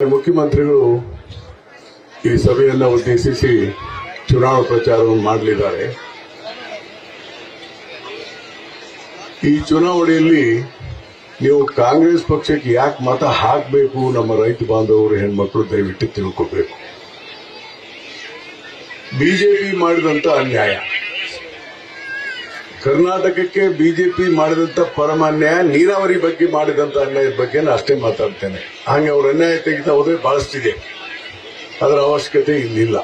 ಮುಖ್ಯಮಂತ್ರಿಗಳು ಈ ಸಭೆಯನ್ನು ಉದ್ದೇಶಿಸಿ ಚುನಾವಣಾ ಪ್ರಚಾರವನ್ನು ಮಾಡಲಿದ್ದಾರೆ. ಈ ಚುನಾವಣೆಯಲ್ಲಿ ನೀವು ಕಾಂಗ್ರೆಸ್ ಪಕ್ಷಕ್ಕೆ ಯಾಕೆ ಮತ ಹಾಕಬೇಕು, ನಮ್ಮ ರೈತ ಬಾಂಧವರು ಹೆಣ್ಮಕ್ಳು ದಯವಿಟ್ಟು ತಿಳ್ಕೋಬೇಕು. ಬಿಜೆಪಿ ಮಾಡಿದಂತ ಅನ್ಯಾಯ, ಕರ್ನಾಟಕಕ್ಕೆ ಬಿಜೆಪಿ ಮಾಡಿದಂತ ಪರಮ ಅನ್ಯಾಯ, ನೀರಾವರಿ ಬಗ್ಗೆ ಮಾಡಿದಂತ ಅನ್ಯಾಯದ ಬಗ್ಗೆ ಅಷ್ಟೇ ಮಾತಾಡ್ತೇನೆ. ಹಾಗೆ ಅವ್ರ ಅನ್ಯಾಯ ತೆಗೆದು ಹೋದ್ರೆ ಬಹಳಷ್ಟಿದೆ, ಅದರ ಅವಶ್ಯಕತೆ ಇಲ್ಲಿಲ್ಲ.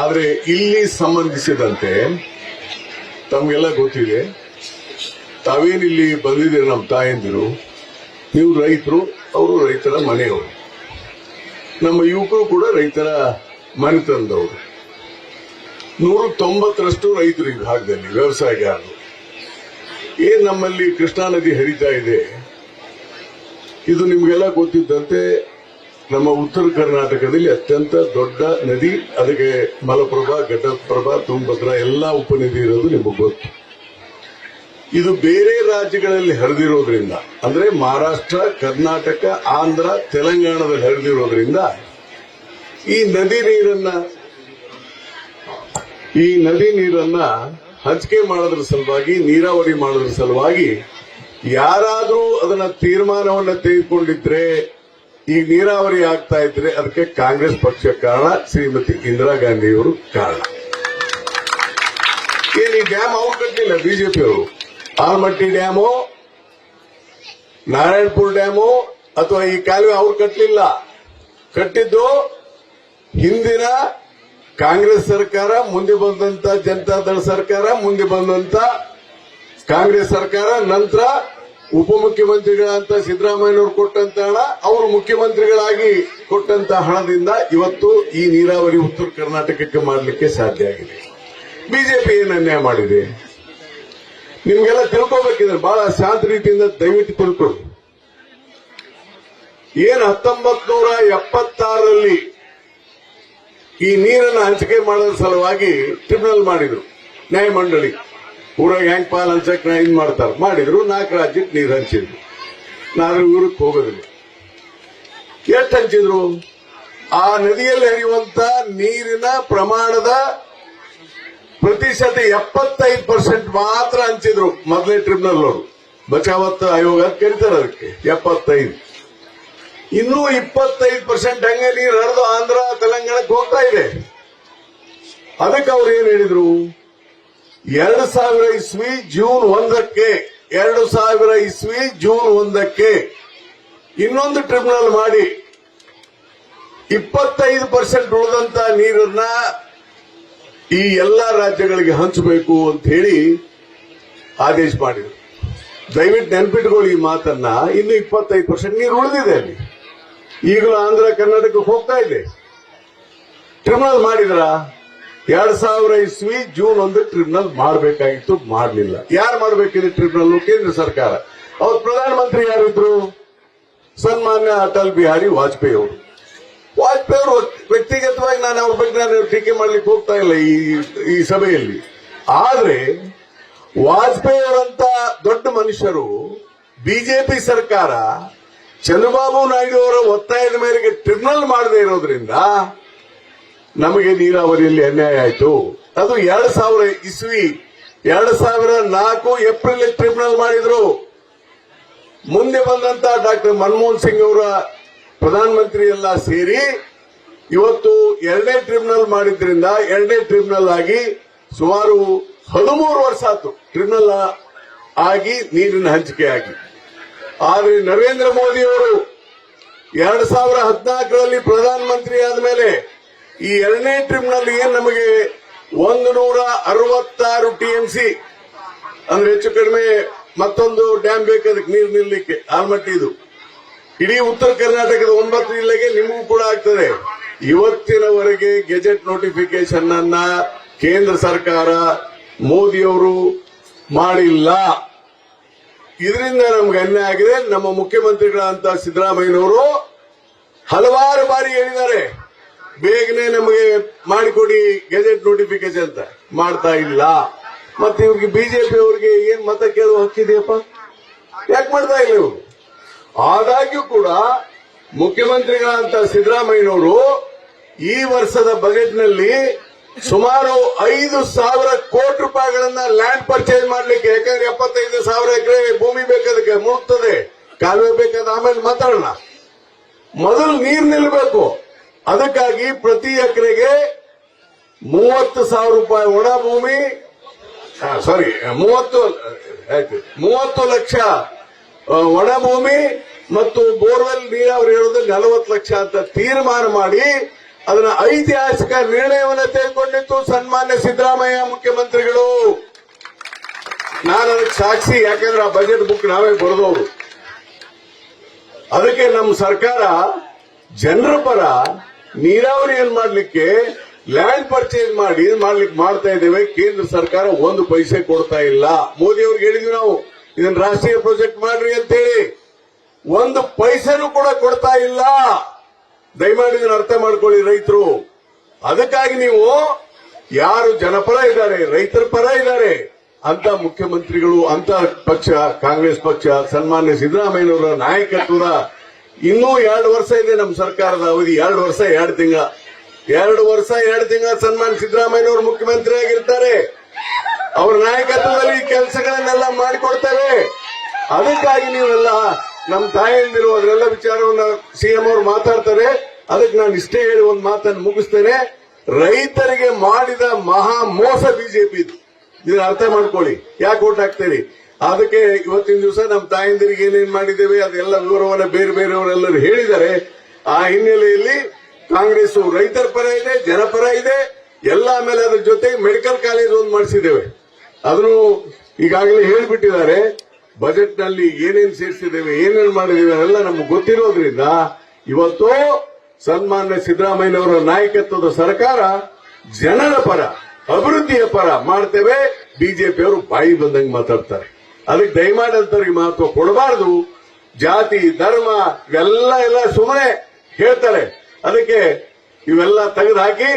ಆದರೆ ಇಲ್ಲಿ ಸಂಬಂಧಿಸಿದಂತೆ ತಮಗೆಲ್ಲ ಗೊತ್ತಿದೆ, ತಾವೇನಿಲ್ಲಿ ಬಂದಿದ್ದೀರಿ ನಮ್ಮ ತಾಯಂದಿರು, ನೀವು ರೈತರು, ಅವರು ರೈತರ ಮನೆಯವರು, ನಮ್ಮ ಯುವಕರು ಕೂಡ ರೈತರ ಮನೆತನದವರು. 190ರಷ್ಟು ರೈತರು ಈ ಭಾಗದಲ್ಲಿ ವ್ಯವಸಾಯಗಾರರು. ಏನ್ ನಮ್ಮಲ್ಲಿ ಕೃಷ್ಣಾ ನದಿ ಹರಿತಾ ಇದೆ, ಇದು ನಿಮಗೆಲ್ಲ ಗೊತ್ತಿದ್ದಂತೆ ನಮ್ಮ ಉತ್ತರ ಕರ್ನಾಟಕದಲ್ಲಿ ಅತ್ಯಂತ ದೊಡ್ಡ ನದಿ. ಅದಕ್ಕೆ ಮಲಪ್ರಭಾ, ಘಟಪ್ರಭಾ, ತುಂಗಭದ್ರಾ ಎಲ್ಲಾ ಉಪನದಿ ಇರೋದು ನಿಮಗೆ ಗೊತ್ತು. ಇದು ಬೇರೆ ರಾಜ್ಯಗಳಲ್ಲಿ ಹರಿದಿರೋದ್ರಿಂದ, ಅಂದ್ರೆ ಮಹಾರಾಷ್ಟ್ರ, ಕರ್ನಾಟಕ, ಆಂಧ್ರ, ತೆಲಂಗಾಣದಲ್ಲಿ ಹರಿದಿರೋದ್ರಿಂದ ಈ ನದಿ ನೀರನ್ನ ಹಂಚಿಕೆ ಮಾಡೋದ್ರ ಸಲುವಾಗಿ, ನೀರಾವರಿ ಮಾಡೋದ್ರ ಸಲುವಾಗಿ ಯಾರಾದರೂ ಅದನ್ನ ತೀರ್ಮಾನವನ್ನ ತೆಗೆದುಕೊಂಡಿದ್ರೆ, ಈ ನೀರಾವರಿ ಆಗ್ತಾ ಇದ್ರೆ ಅದಕ್ಕೆ ಕಾಂಗ್ರೆಸ್ ಪಕ್ಷ ಕಾರಣ, ಶ್ರೀಮತಿ ಇಂದಿರಾ ಗಾಂಧಿಯವರು ಕಾರಣ. ಏನು ಈ ಡ್ಯಾಮ್ ಅವ್ರು ಕಟ್ಟಲಿಲ್ಲ, ಬಿಜೆಪಿ ಅವರು. ಆಲ್ಮಟ್ಟಿ ಡ್ಯಾಮು, ನಾರಾಯಣಪುರ ಡ್ಯಾಮು ಅಥವಾ ಈ ಕಾಲುವೆ ಅವ್ರು ಕಟ್ಟಲಿಲ್ಲ. ಕಟ್ಟಿದ್ದು ಹಿಂದಿನ ಕಾಂಗ್ರೆಸ್ ಸರ್ಕಾರ, ಮುಂದೆ ಬಂದಂತ ಜನತಾದಳ ಸರ್ಕಾರ, ಮುಂದೆ ಬಂದಂತ ಕಾಂಗ್ರೆಸ್ ಸರ್ಕಾರ, ನಂತರ ಉಪಮುಖ್ಯಮಂತ್ರಿಗಳಂತ ಸಿದ್ದರಾಮಯ್ಯನವರು ಕೊಟ್ಟಂತ ಹಣ, ಅವರು ಮುಖ್ಯಮಂತ್ರಿಗಳಾಗಿ ಕೊಟ್ಟಂತ ಹಣದಿಂದ ಇವತ್ತು ಈ ನೀರಾವರಿ ಉತ್ತರ ಕರ್ನಾಟಕಕ್ಕೆ ಮಾಡಲಿಕ್ಕೆ ಸಾಧ್ಯ ಆಗಿದೆ. ಬಿಜೆಪಿ ಏನು ಅನ್ಯಾಯ ಮಾಡಿದೆ ನಿಮ್ಗೆಲ್ಲ ತಿಳ್ಕೋಬೇಕಿದ್ರೆ ಬಹಳ ಶಾಂತ ರೀತಿಯಿಂದ ದಯವಿಟ್ಟು ತಿಳ್ಕೊಳ್ಳಿ. ಏನು 1976ರಲ್ಲಿ ಈ ನೀರನ್ನು ಹಂಚಿಕೆ ಮಾಡೋದ್ರ ಸಲುವಾಗಿ ಟ್ರಿಬ್ಯುನಲ್ ಮಾಡಿದ್ರು, ನ್ಯಾಯಮಂಡಳಿ. ಊರಾಗ ಹೆಂಗ್ ಪಾಲ್ ಹಂಚಕ್ ಇದು ಮಾಡ್ತಾರೆ, ಮಾಡಿದ್ರು. 4 ರಾಜ್ಯಕ್ಕೆ ನೀರು ಹಂಚಿದ್ರು. ನಾನು ಊರಿಗೆ ಹೋಗೋದಿಲ್ಲ. ಎಷ್ಟು ಹಂಚಿದ್ರು? ಆ ನದಿಯಲ್ಲಿ ಹರಿಯುವಂತ ನೀರಿನ ಪ್ರಮಾಣದ ಪ್ರತಿಶತ 75% ಮಾತ್ರ ಹಂಚಿದ್ರು ಮೊದಲೇ ಟ್ರಿಬ್ಯುನಲ್ ಅವರು. ಬಚಾವತ್ ಆಯೋಗ ಅಂತ ಕರೀತಾರೆ ಅದಕ್ಕೆ. 75. ಇನ್ನೂ 25% ಹಂಗೆ ನೀರು ಹರಿದು ಆಂಧ್ರ, ತೆಲಂಗಾಣಕ್ಕೆ ಹೋಗ್ತಾ ಇದೆ. ಅದಕ್ಕೆ ಅವ್ರು ಏನ್ ಹೇಳಿದ್ರು, 2000 ಇಸ್ವಿ ಜೂನ್ 1ಕ್ಕೆ 2000 ಇಸ್ವಿ ಜೂನ್ 1ಕ್ಕೆ ಇನ್ನೊಂದು ಟ್ರಿಬ್ಯುನಲ್ ಮಾಡಿ 25% ಉಳಿದಂತ ನೀರನ್ನ ಈ ಎಲ್ಲಾ ರಾಜ್ಯಗಳಿಗೆ ಹಂಚಬೇಕು ಅಂತ ಹೇಳಿ ಆದೇಶ ಮಾಡಿದ್ರು. ದಯವಿಟ್ಟು ನೆನ್ಪಿಟ್ಕೊಳ್ಳಿ ಈ ಮಾತನ್ನ. ಇನ್ನು 25% ನೀರು ಉಳಿದಿದೆ ಅಲ್ಲಿ. ಈಗಲೂ ಆಂಧ್ರ, ಕರ್ನಾಟಕಕ್ಕೆ ಹೋಗ್ತಾ ಇದೆ. ಟ್ರಿಬ್ಯುನಲ್ ಮಾಡಿದ್ರ 2000 ಇಸ್ವಿ ಜೂನ್ 1 ಟ್ರಿಬ್ಯುನಲ್ ಮಾಡಬೇಕಾಗಿತ್ತು, ಮಾಡಲಿಲ್ಲ. ಯಾರು ಮಾಡಬೇಕಿದೆ ಟ್ರಿಬ್ಯುನಲ್? ಕೇಂದ್ರ ಸರ್ಕಾರ. ಅವ್ರ ಪ್ರಧಾನಮಂತ್ರಿ ಯಾರಿದ್ರು? ಸನ್ಮಾನ್ಯ ಅಟಲ್ ಬಿಹಾರಿ ವಾಜಪೇಯಿ ಅವರು. ವಾಜಪೇಯಿ ಅವರು ವ್ಯಕ್ತಿಗತವಾಗಿ ನಾನು ಅವ್ರ ಬಗ್ಗೆ ಟೀಕೆ ಮಾಡ್ಲಿಕ್ಕೆ ಹೋಗ್ತಾ ಇಲ್ಲ ಈ ಸಭೆಯಲ್ಲಿ. ಆದ್ರೆ ವಾಜಪೇಯಿ ಅವರಂತ ದೊಡ್ಡ ಮನುಷ್ಯರು, ಬಿಜೆಪಿ ಸರ್ಕಾರ ಚಂದ್ರಬಾಬು ನಾಯ್ಡು ಅವರ ಒತ್ತಾಯದ ಮೇರೆಗೆ ಟ್ರಿಬ್ಯುನಲ್ ಮಾಡದೇ ಇರೋದ್ರಿಂದ ನಮಗೆ ನೀರಾವರಿಯಲ್ಲಿ ಅನ್ಯಾಯ ಆಯಿತು. ಅದು 2000 ಇಸ್ವಿ 2004 ಏಪ್ರಿಲ್ ಟ್ರಿಬ್ಯುನಲ್ ಮಾಡಿದ್ರು. ಮುಂದೆ ಬಂದಂತ ಡಾಕ್ಟರ್ ಮನಮೋಹನ್ ಸಿಂಗ್ ಅವರ ಪ್ರಧಾನಮಂತ್ರಿ ಎಲ್ಲ ಸೇರಿ ಇವತ್ತು 2ನೇ ಟ್ರಿಬ್ಯುನಲ್ ಮಾಡಿದ್ರಿಂದ 2ನೇ ಟ್ರಿಬ್ಯುನಲ್ ಆಗಿ ಸುಮಾರು 13 ವರ್ಷ ಆಯ್ತು ಟ್ರಿಬ್ಯುನಲ್ ಆಗಿ, ನೀರಿನ ಹಂಚಿಕೆ ಆಗಿ. ಆದರೆ ನರೇಂದ್ರ ಮೋದಿ ಅವರು 2014ರಲ್ಲಿ ಪ್ರಧಾನಮಂತ್ರಿ ಆದ ಮೇಲೆ ಈ 2ನೇ ಟ್ರಿಬ್ಯುನಲ್ ಏನ್ ನಮಗೆ 166 ಟಿಎಂಸಿ ಅಂದ್ರೆ ಹೆಚ್ಚು ಕಡಿಮೆ ಮತ್ತೊಂದು ಡ್ಯಾಮ್ ಬೇಕಾದಕ್ಕೆ ನೀರು ನಿಲ್ಲಲಿಕ್ಕೆ, ಆಲ್ಮಟ್ಟಿದು. ಇಡೀ ಉತ್ತರ ಕರ್ನಾಟಕದ 9 ಜಿಲ್ಲೆಗೆ ನಿಮಗೂ ಕೂಡ ಆಗ್ತದೆ. ಇವತ್ತಿನವರೆಗೆ ಗೆಜೆಟ್ ನೋಟಿಫಿಕೇಶನ್ ಅನ್ನ ಕೇಂದ್ರ ಸರ್ಕಾರ ಮೋದಿಯವರು ಮಾಡಿಲ್ಲ. ಇದರಿಂದ ನಮ್ಗೆ ಅನ್ಯಾಯ ಆಗಿದೆ. ನಮ್ಮ ಮುಖ್ಯಮಂತ್ರಿಗಳಂತ ಸಿದ್ದರಾಮಯ್ಯನವರು ಹಲವಾರು ಬಾರಿ ಹೇಳಿದ್ದಾರೆ, ಬೇಗನೆ ನಮಗೆ ಮಾಡಿಕೊಡಿ ಗೆಜೆಟ್ ನೋಟಿಫಿಕೇಶನ್ ಅಂತ. ಮಾಡ್ತಾ ಇಲ್ಲ. ಮತ್ತೆ ಇವ್ರಿಗೆ ಬಿಜೆಪಿ ಅವರಿಗೆ ಏನ್ ಮತ ಕೇಳುವ ಹಕ್ಕಿದೆಯಪ್ಪ? ಯಾಕೆ ಮಾಡ್ತಾ ಇಲ್ಲ ಇವರು? ಆದಾಗ್ಯೂ ಕೂಡ ಮುಖ್ಯಮಂತ್ರಿಗಳಂತ ಸಿದ್ದರಾಮಯ್ಯನವರು ಈ ವರ್ಷದ ಬಜೆಟ್ನಲ್ಲಿ ಸುಮಾರು 5,000 ಕೋಟಿ ರೂಪಾಯಿಗಳನ್ನ ಲ್ಯಾಂಡ್ ಪರ್ಚೇಸ್ ಮಾಡ್ಲಿಕ್ಕೆ, ಯಾಕಂದ್ರೆ 75,000 ಎಕರೆ ಭೂಮಿ ಬೇಕಾದಕ್ಕೆ ಮುಳುಗ್ತದೆ, ಕಾಲುವೆ ಬೇಕಾದ ಆಮೇಲೆ ಮಾತಾಡೋಣ. ಮೊದಲು ನೀರು ನಿಲ್ಲಬೇಕು. ಅದಕ್ಕಾಗಿ ಪ್ರತಿ ಎಕರೆಗೆ 30,000 ರೂಪಾಯಿ ಒಣ ಭೂಮಿ, 30 ಲಕ್ಷ ಒಣ ಭೂಮಿ ಮತ್ತು ಬೋರ್ವೆಲ್ ನೀರಾವರಿ ಹೇಳೋದು 40 ಲಕ್ಷ ಅಂತ ತೀರ್ಮಾನ ಮಾಡಿ ಅದನ್ನ ಐತಿಹಾಸಿಕ ನಿರ್ಣಯವನ್ನು ತೆಗೆದುಕೊಂಡಿತ್ತು ಸನ್ಮಾನ್ಯ ಸಿದ್ದರಾಮಯ್ಯ ಮುಖ್ಯಮಂತ್ರಿಗಳು. ನಾನು ಅದಕ್ಕೆ ಸಾಕ್ಷಿ, ಯಾಕಂದ್ರೆ ಆ ಬಜೆಟ್ ಬುಕ್ ನಾವೇ ಬರೆದವರು. ಅದಕ್ಕೆ ನಮ್ಮ ಸರ್ಕಾರ ಜನರ ಪರ ನೀರಾವರಿಯನ್ನು ಮಾಡಲಿಕ್ಕೆ ಲ್ಯಾಂಡ್ ಪರ್ಚೇಸ್ ಮಾಡ್ಲಿಕ್ಕೆ ಮಾಡ್ತಾ ಇದ್ದೇವೆ. ಕೇಂದ್ರ ಸರ್ಕಾರ 1 ಪೈಸೆ ಕೊಡ್ತಾ ಇಲ್ಲ. ಮೋದಿ ಅವ್ರಿಗೆ ಹೇಳಿದ್ವಿ ನಾವು, ಇದನ್ನ ರಾಷ್ಟ್ರೀಯ ಪ್ರಾಜೆಕ್ಟ್ ಮಾಡ್ರಿ ಅಂತೇಳಿ. 1 ಪೈಸೆನೂ ಕೂಡ ಕೊಡ್ತಾ ಇಲ್ಲ. ದಯಮಾಡಿ ಇದನ್ನು ಅರ್ಥ ಮಾಡ್ಕೊಳ್ಳಿ ರೈತರು. ಅದಕ್ಕಾಗಿ ನೀವು ಯಾರು ಜನಪರ ಇದ್ದಾರೆ, ರೈತರ ಪರ ಇದ್ದಾರೆ ಅಂತ ಮುಖ್ಯಮಂತ್ರಿಗಳು, ಅಂತ ಪಕ್ಷ ಕಾಂಗ್ರೆಸ್ ಪಕ್ಷ, ಸನ್ಮಾನ್ಯ ಸಿದ್ದರಾಮಯ್ಯನವರ ನಾಯಕತ್ವದ ಇನ್ನೂ 2 ವರ್ಷ ಇದೆ ನಮ್ಮ ಸರ್ಕಾರದ ಅವಧಿ. 2 ವರ್ಷ 2 ತಿಂಗಳ 2 ವರ್ಷ 2 ತಿಂಗಳ ಸನ್ಮಾನ್ಯ ಸಿದ್ದರಾಮಯ್ಯನವರು ಮುಖ್ಯಮಂತ್ರಿ ಆಗಿರ್ತಾರೆ. ಅವರ ನಾಯಕತ್ವದಲ್ಲಿ ಕೆಲಸಗಳನ್ನೆಲ್ಲ ಮಾಡಿಕೊಡ್ತೇವೆ. ಅದಕ್ಕಾಗಿ ನೀವೆಲ್ಲ ನಮ್ಮ ತಾಯಿಯಂದಿರು ಅದರೆಲ್ಲ ವಿಚಾರವನ್ನ ಸಿಎಂ ಅವರು ಮಾತಾಡ್ತಾರೆ. ಅದಕ್ಕೆ ನಾನು ಇಷ್ಟೇ ಹೇಳಿ ಒಂದು ಮಾತನ್ನು ಮುಗಿಸ್ತೇನೆ. ರೈತರಿಗೆ ಮಾಡಿದ ಮಹಾ ಮೋಸ ಬಿಜೆಪಿ. ಇದನ್ನ ಅರ್ಥ ಮಾಡ್ಕೊಳ್ಳಿ, ಯಾಕೆ ಓಟ್ ಹಾಕ್ತೀರಿ. ಅದಕ್ಕೆ ಇವತ್ತಿನ ದಿವಸ ನಮ್ಮ ತಾಯಂದಿರಿಗೆ ಏನೇನ್ ಮಾಡಿದ್ದೇವೆ ಅದೆಲ್ಲ ವಿವರವನ್ನ ಬೇರೆ ಬೇರೆಯವರೆಲ್ಲರೂ ಹೇಳಿದ್ದಾರೆ. ಆ ಹಿನ್ನೆಲೆಯಲ್ಲಿ ಕಾಂಗ್ರೆಸ್ ರೈತರ ಪರ ಇದೆ, ಜನಪರ ಇದೆ ಎಲ್ಲ. ಆಮೇಲೆ ಅದ್ರ ಜೊತೆಗೆ ಮೆಡಿಕಲ್ ಕಾಲೇಜ್ ಒಂದು ಮಾಡಿಸಿದ್ದೇವೆ. ಅದನ್ನು ಈಗಾಗಲೇ ಹೇಳಿಬಿಟ್ಟಿದ್ದಾರೆ. ಬಜೆಟ್ ನಲ್ಲಿ ಏನೇನು ಸೇರಿಸಿದ್ದೇವೆ, ಏನೇನು ಮಾಡಿದ್ದೇವೆ ಅದೆಲ್ಲ ನಮ್ಗೆ ಗೊತ್ತಿರೋದ್ರಿಂದ ಇವತ್ತು ಸನ್ಮಾನ್ಯ ಸಿದ್ದರಾಮಯ್ಯನವರ ನಾಯಕತ್ವದ ಸರ್ಕಾರ ಜನರ ಪರ, ಅಭಿವೃದ್ಧಿಯ ಪರ ಮಾಡ್ತೇವೆ. ಬಿಜೆಪಿಯವರು ಬಾಯಿ ಬಂದಂಗೆ ಮಾತಾಡ್ತಾರೆ. ಅದಕ್ಕೆ ದಯಮಾಡಿ ಅಂತವ್ರಿಗೆ ಮಹತ್ವ ಕೊಡಬಾರದು. ಜಾತಿ ಧರ್ಮ ಇವೆಲ್ಲ ಸುಮ್ಮನೆ ಹೇಳ್ತಾರೆ. ಅದಕ್ಕೆ ಇವೆಲ್ಲ ತೆಗೆದು ಹಾಕಿ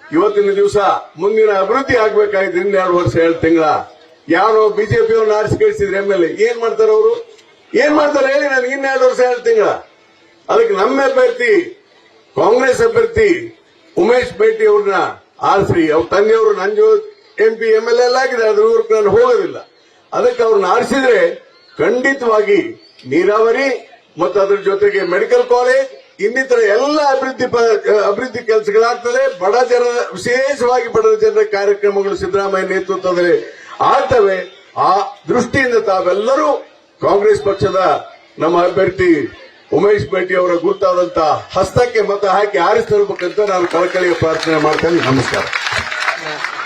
ಇವತ್ತಿನ ದಿವಸ ಮುಂದಿನ ಅಭಿವೃದ್ಧಿ ಆಗ್ಬೇಕಾಯ್ತು. 2 ವರ್ಷ 2 ತಿಂಗಳ ಯಾರೋ ಬಿಜೆಪಿಯವ್ರನ್ನ ಆರಿಸಿ ಕಳಿಸಿದ್ರೆ ಎಮ್ಎಲ್ಎ ಏನ್ ಮಾಡ್ತಾರೆ? ಅವರು ಏನ್ ಮಾಡ್ತಾರೆ ಹೇಳಿ ನನಗೆ? 2 ವರ್ಷ 2 ತಿಂಗಳ. ಅದಕ್ಕೆ ನಮ್ಮ ಅಭ್ಯರ್ಥಿ ಕಾಂಗ್ರೆಸ್ ಅಭ್ಯರ್ಥಿ ಉಮೇಶ್ ಬೇಟಿ ಅವ್ರನ್ನ ಆರಿಸಿ, ಅವ್ರ ತಂದೆಯವರು ನಂಜು MP MLA ಎಲ್ಲ ಆಗಿದೆ, ಅದ್ರ ನಾನು ಹೋಗೋದಿಲ್ಲ. ಅದಕ್ಕೆ ಅವ್ರನ್ನ ಆರಿಸಿದ್ರೆ ಖಂಡಿತವಾಗಿ ನೀರಾವರಿ ಮತ್ತು ಅದರ ಜೊತೆಗೆ ಮೆಡಿಕಲ್ ಕಾಲೇಜ್ ಇನ್ನಿತರ ಎಲ್ಲ ಅಭಿವೃದ್ಧಿ ಕೆಲಸಗಳಾಗ್ತದೆ. ಬಡ ಜನ, ವಿಶೇಷವಾಗಿ ಬಡ ಜನರ ಕಾರ್ಯಕ್ರಮಗಳು ಸಿದ್ದರಾಮಯ್ಯ ನೇತೃತ್ವದಲ್ಲಿ ಆಗ್ತವೆ. ಆ ದೃಷ್ಟಿಯಿಂದ ತಾವೆಲ್ಲರೂ ಕಾಂಗ್ರೆಸ್ ಪಕ್ಷದ ನಮ್ಮ ಅಭ್ಯರ್ಥಿ ಉಮೇಶ್ ಬೇಟಿ ಅವರ ಗುರುತಾದಂತ ಹಸ್ತಕ್ಕೆ ಮತ ಹಾಕಿ ಆರಿಸಿ ತರಬೇಕಂತ ನಾನು ಕಳಕಳಿಯ ಪ್ರಾರ್ಥನೆ ಮಾಡ್ತೇನೆ. ನಮಸ್ಕಾರ.